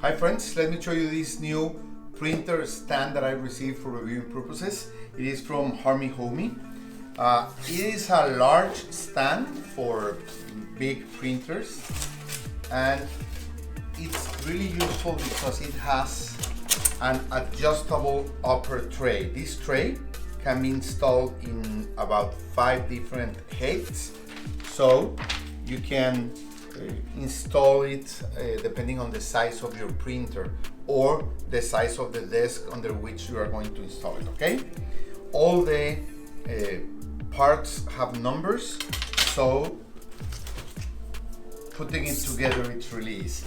Hi friends, let me show you this new printer stand that I received for reviewing purposes. It is from Warmiehomy. It is a large stand for big printers and it's really useful because it has an adjustable upper tray. This tray can be installed in about 5 different heights, so you can install it depending on the size of your printer or the size of the desk under which you are going to install it. Okay, all the parts have numbers, so putting it together it's really easy.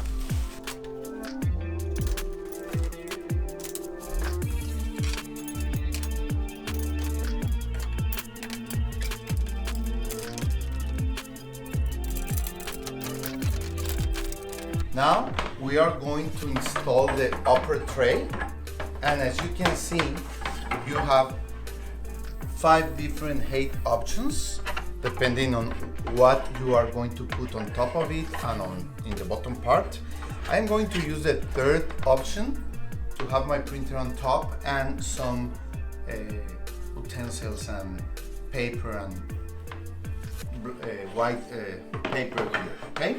Now we are going to install the upper tray, and as you can see, you have 5 different height options depending on what you are going to put on top of it and in the bottom part. I'm going to use the third option to have my printer on top and some utensils and paper and white paper here. Okay.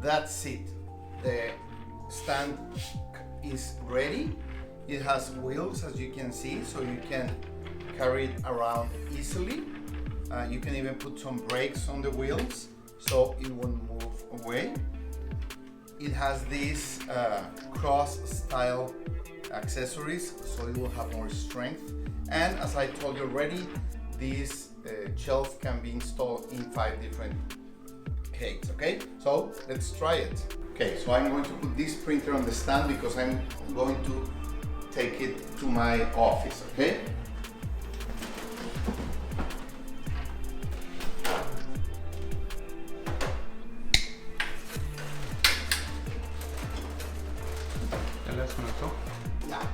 That's it. The stand is ready. It has wheels, as you can see, so you can carry it around easily. You can even put some brakes on the wheels so it won't move away. It has these cross style accessories, so it will have more strength. And as I told you already, this shelf can be installed in 5 different heights. Okay, so let's try it. Okay, so I'm going to put this printer on the stand because I'm going to take it to my office. Okay. Yeah.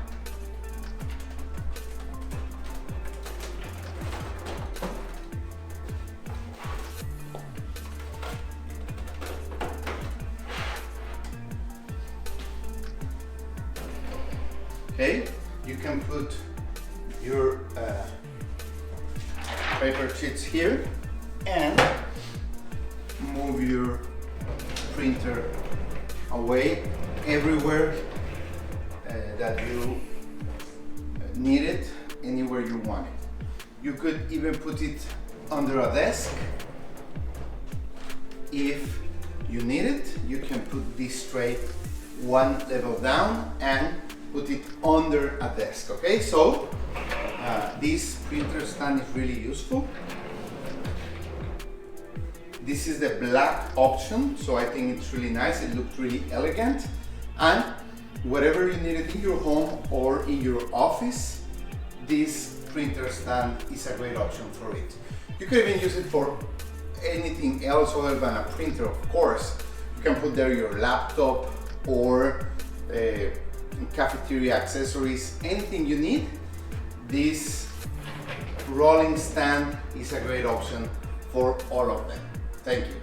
Okay, you can put your paper sheets here and move your printer away everywhere that you need it, anywhere you want it. You could even put it under a desk. If you need it, you can put this tray one level down and put it under a desk. Okay, so this printer stand is really useful. This is the black option, so I think it's really nice. It looks really elegant, and wherever you need it in your home or in your office, this printer stand is a great option for it. You can even use it for anything else other than a printer, of course. You can put there your laptop or cafeteria accessories, anything you need. This rolling stand is a great option for all of them. Thank you.